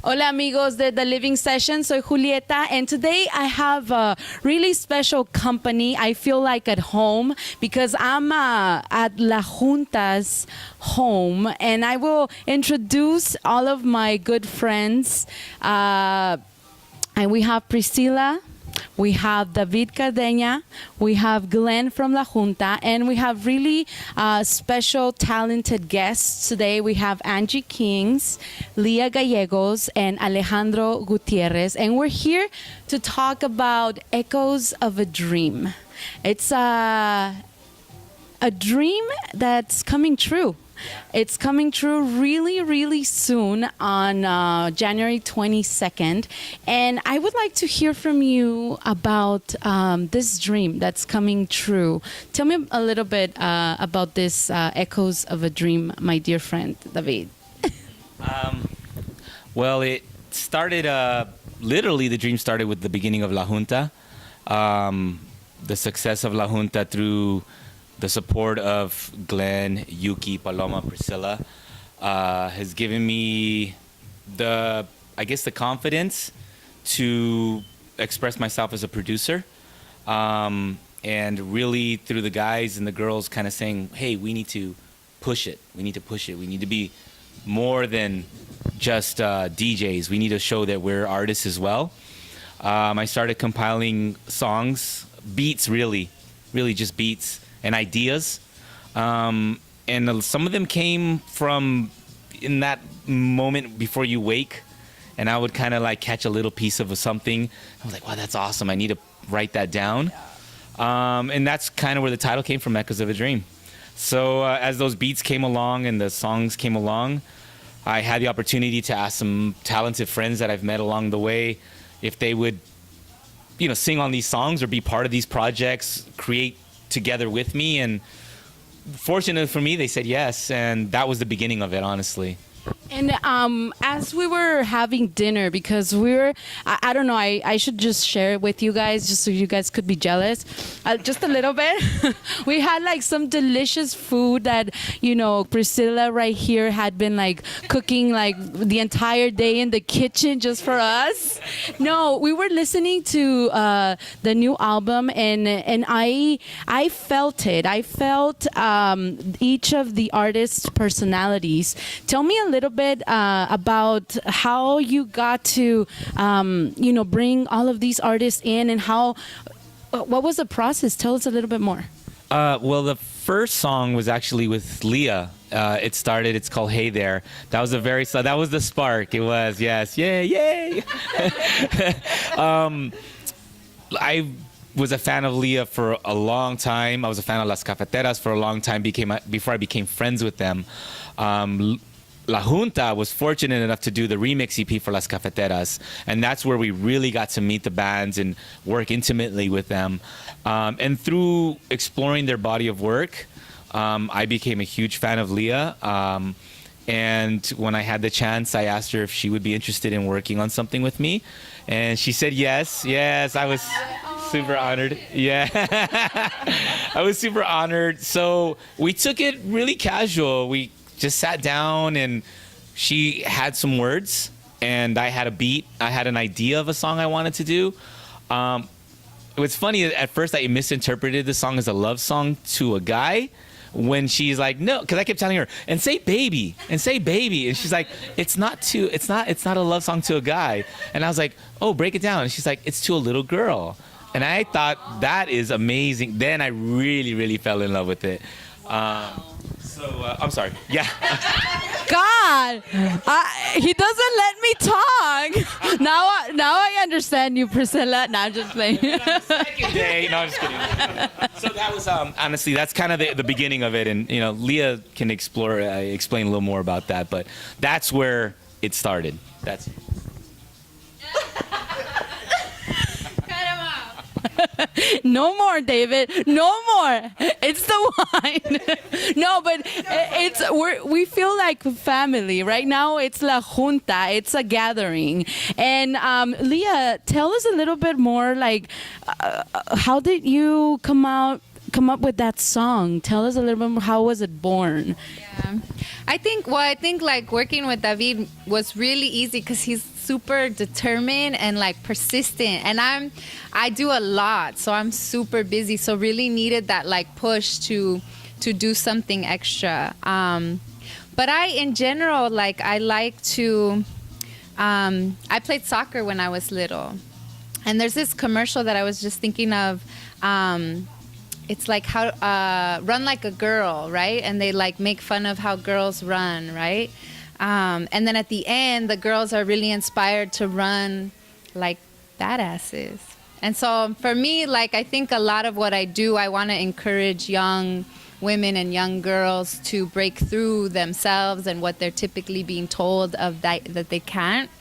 Hola amigos de The Living Session, soy Julieta, and today I have a really special company. I feel like at home because I'm at La Junta's home, and I will introduce all of my good friends. And we have Priscilla, we have David Cardena, we have Glenn from La Junta, and we have really special, talented guests today. We have Angie Kings, Leah Gallegos, and Alexandro Gutierrez, and we're here to talk about Echoes of a Dream. It's a dream that's coming true. It's coming true really, really soon on January 22nd. And I would like to hear from you about this dream that's coming true. Tell me a little bit about this Echoes of a Dream, my dear friend, David. Well, it started, literally the dream started with the beginning of La Junta. The success of La Junta through the support of Glenn, Yuki, Paloma, Priscilla has given me the confidence to express myself as a producer. And really through the guys and the girls kind of saying, hey, we need to push it. We need to push it. We need to be more than just DJs. We need to show that we're artists as well. I started compiling songs, beats really just beats and ideas, and some of them came from in that moment before you wake, and I would kind of like catch a little piece of something. I was like, wow, that's awesome, I need to write that down. And that's kind of where the title came from, Echoes of a Dream. So as those beats came along and the songs came along, I had the opportunity to ask some talented friends that I've met along the way if they would, sing on these songs or be part of these projects, create together with me, and fortunately for me, they said yes, and that was the beginning of it, honestly. And as we were having dinner, because I don't know, I should just share it with you guys just so you guys could be jealous, just a little bit. We had like some delicious food that, Priscilla right here had been like cooking like the entire day in the kitchen just for us. No, we were listening to the new album, and I felt it. I felt each of the artists' personalities. Tell me a little bit about how you got to bring all of these artists in, and what was the process? Tell us a little bit more. Well, the first song was actually with Leah. It's called Hey There. That was that was the spark. It was, yes, yay. I was a fan of Leah for a long time. I was a fan of Las Cafeteras for a long time before I became friends with them. La Junta was fortunate enough to do the remix EP for Las Cafeteras, and that's where we really got to meet the bands and work intimately with them. And through exploring their body of work, I became a huge fan of Leah. And when I had the chance, I asked her if she would be interested in working on something with me, and she said yes. Yes, I was super honored. Yeah, I was super honored. So we took it really casual. We just sat down, and she had some words, and I had a beat. I had an idea of a song I wanted to do. It was funny, at first I misinterpreted the song as a love song to a guy, when she's like, no, because I kept telling her, and say baby, and she's like, it's not a love song to a guy. And I was like, oh, break it down. And she's like, it's to a little girl. And I thought, that is amazing. Then I really fell in love with it. I'm sorry. Yeah. God, he doesn't let me talk. Now I understand you, Priscilla. No, I'm just playing. Second day. No, I'm just kidding. So that was honestly, that's kind of the beginning of it, and Leah can explain a little more about that, but that's where it started. That's. No more, David. No more. It's the wine. No, but we feel like family right now. It's La Junta. It's a gathering. And Leah, tell us a little bit more. Like, how did you come come up with that song? Tell us a little bit more. How was it born? Yeah. I think like working with David was really easy because he's super determined and like persistent, and I do a lot, so I'm super busy, so really needed that like push to do something extra. But in general, like I like to I played soccer when I was little, and there's this commercial that I was just thinking of. It's like how run like a girl, right? And they like make fun of how girls run, right? And then at the end, the girls are really inspired to run like badasses. And so for me, like I think a lot of what I do, I want to encourage young women and young girls to break through themselves and what they're typically being told of that they can't.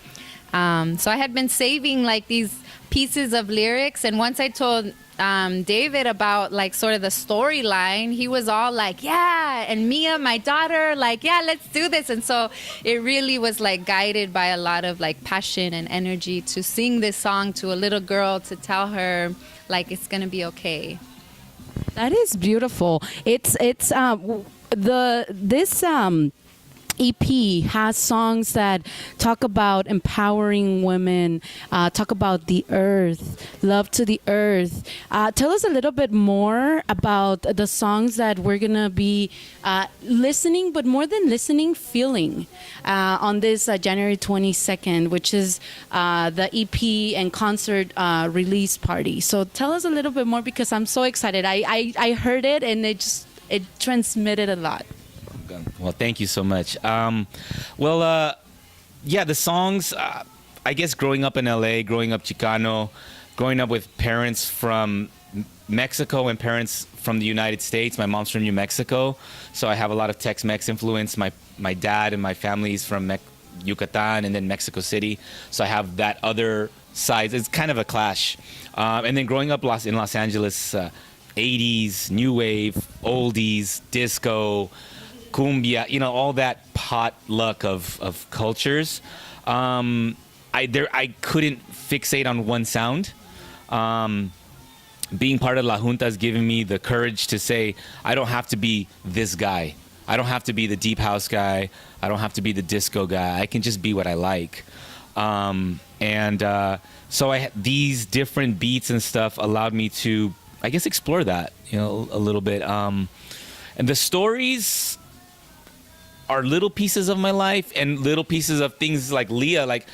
So I had been saving like these pieces of lyrics, and once I told David about like sort of the storyline, he was all like, yeah, and Mia, my daughter, like, yeah, let's do this. And so it really was like guided by a lot of like passion and energy to sing this song to a little girl, to tell her like it's gonna be okay. That is beautiful. It's this EP has songs that talk about empowering women, talk about the earth, love to the earth. Tell us a little bit more about the songs that we're gonna be listening, but more than listening, feeling on this January 22nd, which is the EP and concert release party. So tell us a little bit more, because I'm so excited. I heard it and it transmitted a lot. Well, thank you so much. Yeah, the songs, I guess growing up in LA, growing up Chicano, growing up with parents from Mexico and parents from the United States. My mom's from New Mexico, so I have a lot of Tex-Mex influence. My dad and my family is from Yucatan and then Mexico City, so I have that other side. It's kind of a clash. And then growing up in Los Angeles, 80s, new wave, oldies, disco, cumbia, you know, all that potluck of cultures. I couldn't fixate on one sound. Being part of La Junta has given me the courage to say, I don't have to be this guy. I don't have to be the deep house guy. I don't have to be the disco guy. I can just be what I like. So these different beats and stuff allowed me to, I guess, explore that, you know, a little bit. And the stories are little pieces of my life and little pieces of things like Leah, like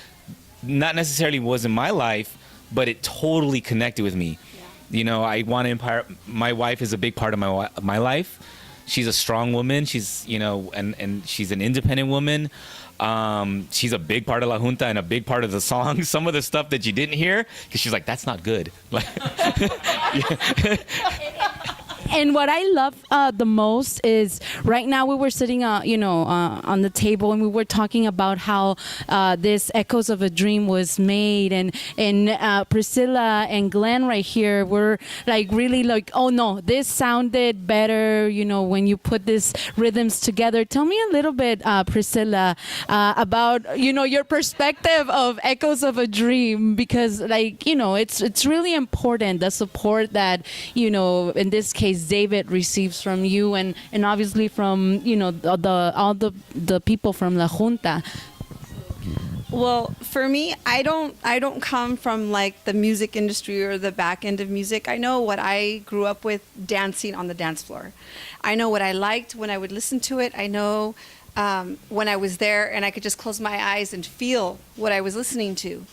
not necessarily was in my life, but it totally connected with me. Yeah. You know, I want to empower. My wife is a big part of my life. She's a strong woman. She's, you know, and she's an independent woman. She's a big part of La Junta and a big part of the song. Some of the stuff that you didn't hear, because she's like, that's not good. And what I love the most is right now we were sitting, on the table, and we were talking about how this Echoes of a Dream was made, and Prescilla and Glenn right here were like really like, oh no, this sounded better, you know, when you put these rhythms together. Tell me a little bit, Prescilla, about, you know, your perspective of Echoes of a Dream, because like, you know, it's really important, the support that, you know, in this case David receives from you and obviously from, you know, all the people from La Junta. Well, for me, I don't come from like the music industry or the back end of music. I know what I grew up with, dancing on the dance floor. I know what I liked when I would listen to it. I know when I was there and I could just close my eyes and feel what I was listening to.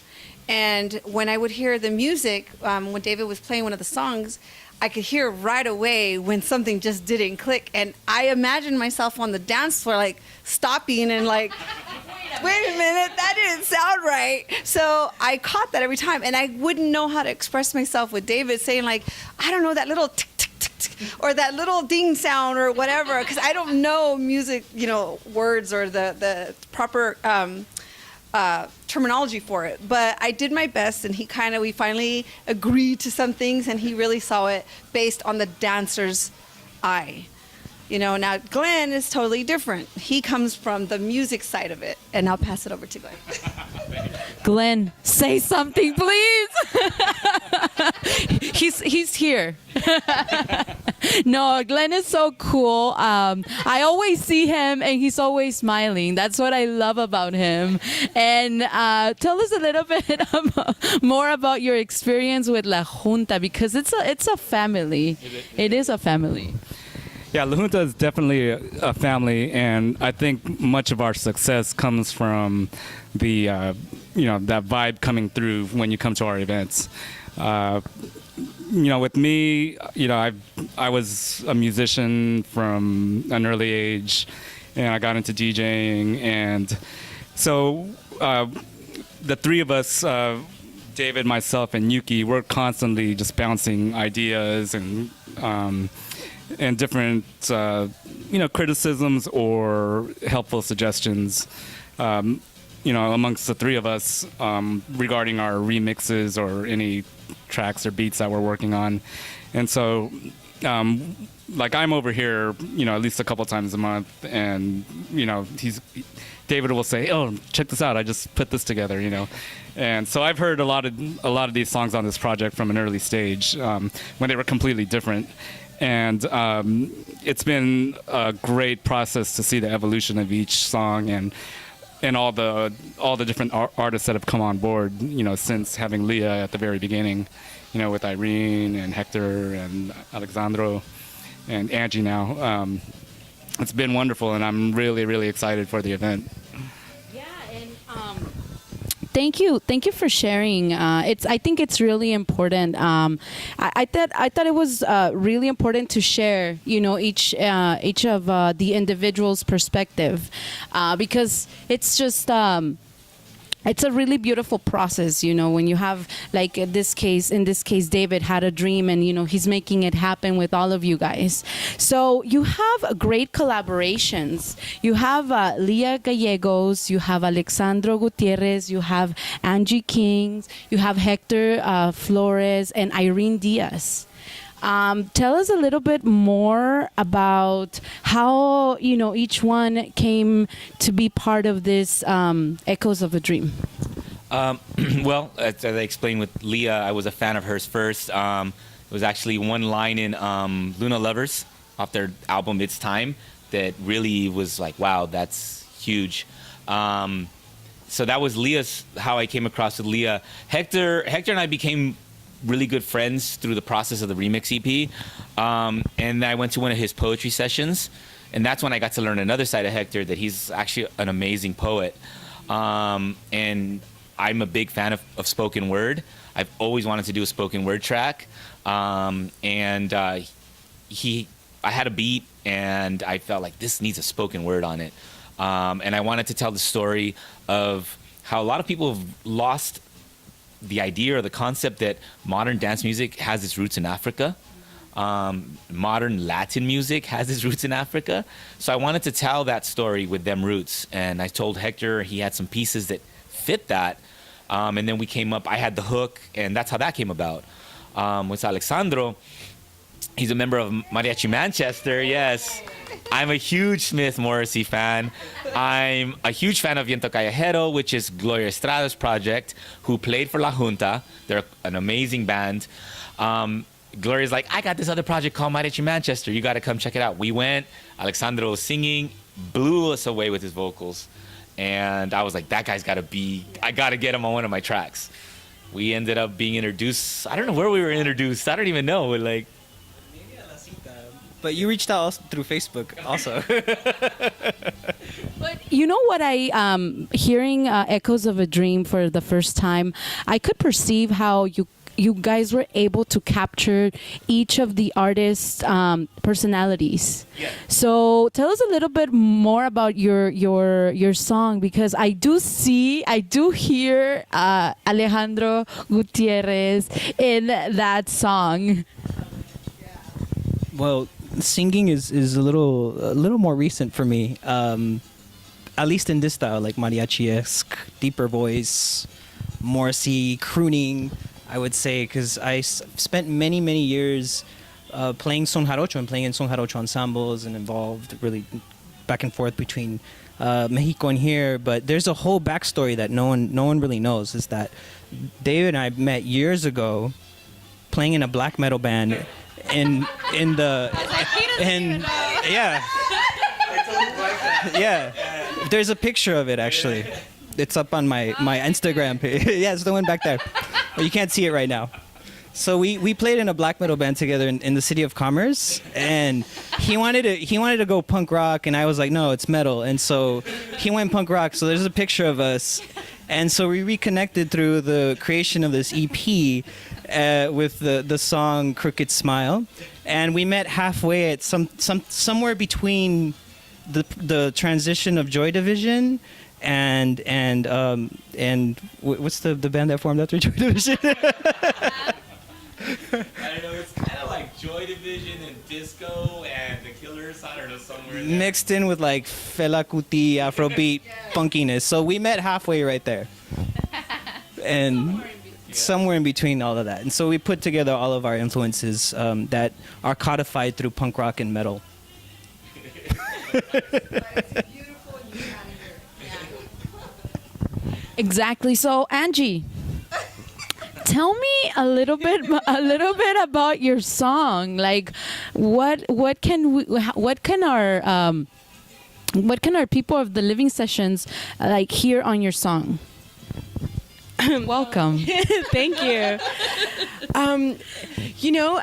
And when I would hear the music, when David was playing one of the songs, I could hear right away when something just didn't click. And I imagined myself on the dance floor, like stopping and like, wait a minute, that didn't sound right. So I caught that every time. And I wouldn't know how to express myself with David saying like, I don't know, that little tick, tick, tick, tick, or that little ding sound or whatever. Because I don't know music, you know, words or the proper terminology for it, but I did my best, and we finally agreed to some things, and he really saw it based on the dancer's eye. You know, now Glenn is totally different. He comes from the music side of it, and I'll pass it over to Glenn. Glenn, say something, please. He's here. No, Glenn is so cool. I always see him and he's always smiling. That's what I love about him. And tell us a little bit more about your experience with La Junta, because it's a family. It is a family. Yeah, La Junta is definitely a family, and I think much of our success comes from the that vibe coming through when you come to our events. With me, I was a musician from an early age, and I got into DJing, and so the three of us, David, myself, and Yuki, we're constantly just bouncing ideas and different criticisms or helpful suggestions amongst the three of us regarding our remixes or any tracks or beats that we're working on. And so I'm over here at least a couple times a month, and David will say, "Oh, check this out, I just put this together," and so I've heard a lot of these songs on this project from an early stage when they were completely different. And it's been a great process to see the evolution of each song and all the different artists that have come on board, since having Leah at the very beginning, with Irene and Hector and Alexandro and Angie now. It's been wonderful, and I'm really, really excited for the event. Yeah, and thank you for sharing. I think it's really important. I thought it was really important to share, each of the individual's perspective, because it's just. It's a really beautiful process, when you have, like in this case, David had a dream and, he's making it happen with all of you guys. So you have great collaborations. You have Leah Gallegos, you have Alexandro Gutierrez, you have Angie Kings, you have Hector Flores, and Irene Diaz. Tell us a little bit more about how each one came to be part of this Echoes of a Dream. Well, as I explained with Leah, I was a fan of hers first. It was actually one line in Luna Lovers off their album It's Time that really was like, wow, that's huge. So that was how I came across with Leah. Hector and I became really good friends through the process of the remix EP. And I went to one of his poetry sessions, and that's when I got to learn another side of Hector, that he's actually an amazing poet. And I'm a big fan of spoken word. I've always wanted to do a spoken word track. I had a beat, and I felt like this needs a spoken word on it. And I wanted to tell the story of how a lot of people have lost the idea or the concept that modern dance music has its roots in Africa. Modern Latin music has its roots in Africa. So I wanted to tell that story with them roots. And I told Hector he had some pieces that fit that. And then we came up, I had the hook, and that's how that came about. With Alexandro, he's a member of Mariachi Manchester, yes. I'm a huge Smith Morrissey fan. I'm a huge fan of Viento Callejero, which is Gloria Estrada's project, who played for La Junta. They're an amazing band. Gloria's like, I got this other project called Mariachi Manchester. You got to come check it out. We went. Alexandro was singing, blew us away with his vocals. And I was like, that guy's got to I got to get him on one of my tracks. We ended up being introduced. I don't know where we were introduced. I don't even know. We're like, but you reached out also through Facebook also. But you know what, hearing Echoes of a Dream for the first time, I could perceive how you guys were able to capture each of the artists' personalities. Yeah. So tell us a little bit more about your song, because I do hear Alejandro Gutierrez in that song. Well, singing is a little more recent for me. At least in this style, like mariachi-esque, deeper voice, Morrissey, crooning, I would say, because I spent many years playing son jarocho and playing in son jarocho ensembles and involved really back and forth between Mexico and here. But there's a whole backstory that no one really knows, is that David and I met years ago playing in a black metal band in the and yeah. Yeah. There's a picture of it actually. It's up on my Instagram page. Yeah, it's the one back there. But you can't see it right now. So we played in a black metal band together in the city of Commerce, and he wanted to go punk rock, and I was like, no, it's metal. And so he went punk rock. So there's a picture of us, and so we reconnected through the creation of this EP with the song Crooked Smile, and we met halfway at somewhere between the transition of Joy Division and what's the band that formed after Joy Division? I don't know, it's kind of like Joy Division and disco and the Killers, I don't know, somewhere in there. Mixed in with like Fela Kuti, Afrobeat, funkiness. So we met halfway right there. And somewhere in between all of that. And so we put together all of our influences that are codified through punk rock and metal. Exactly. So Angie, tell me a little bit about your song. Like, what can our people of the living sessions like hear on your song? Welcome. Thank you.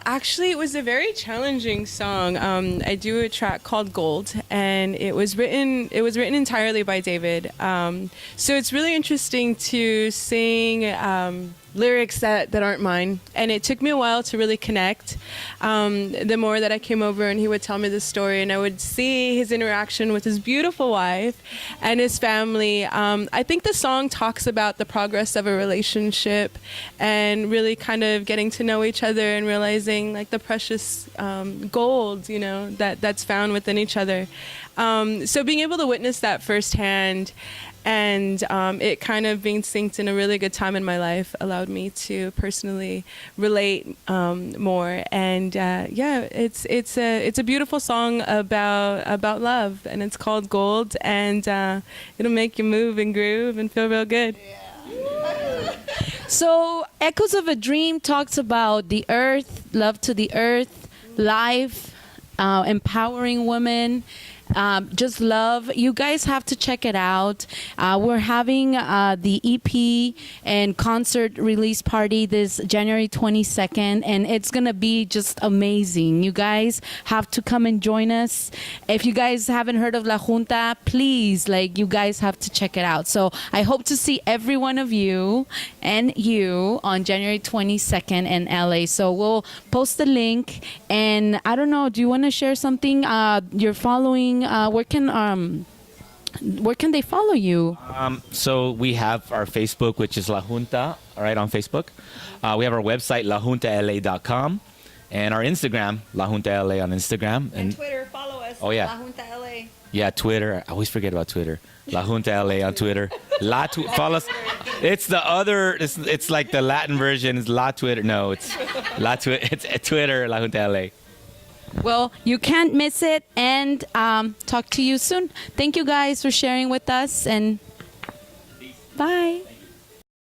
Actually, it was a very challenging song. I do a track called Gold, and it was written entirely by David. So it's really interesting to sing lyrics that aren't mine, and it took me a while to really connect. The more that I came over and he would tell me the story, and I would see his interaction with his beautiful wife and his family. I think the song talks about the progress of a relationship and really kind of getting to know each other and realizing like the precious gold, that's found within each other. So being able to witness that firsthand and it kind of being synced in a really good time in my life allowed me to personally relate more. And it's a beautiful song about love, and it's called Gold, and it'll make you move and groove and feel real good. So Echoes of a Dream talks about the earth, love to the earth, life, empowering women. Just love. You guys have to check it out. We're having the EP and concert release party this January 22nd, and it's gonna be just amazing. You guys have to come and join us. If you guys haven't heard of La Junta, please, you guys have to check it out. So I hope to see every one of you and you on January 22nd in LA. So we'll post the link, and I don't know, do you want to share something you're following? Where can they follow you? So we have our Facebook, which is La Junta, all right, on Facebook. We have our website, lajuntala.com, and our Instagram, La Junta LA on Instagram. And Twitter, follow us. Oh, yeah. La Junta LA. Yeah, Twitter. I always forget about Twitter. La Junta LA on Twitter. Follow us. It's the other. It's like the Latin version. It's La Twitter. No, it's La Twitter. It's Twitter. La Junta LA. Well, you can't miss it, and talk to you soon. Thank you guys for sharing with us, and bye.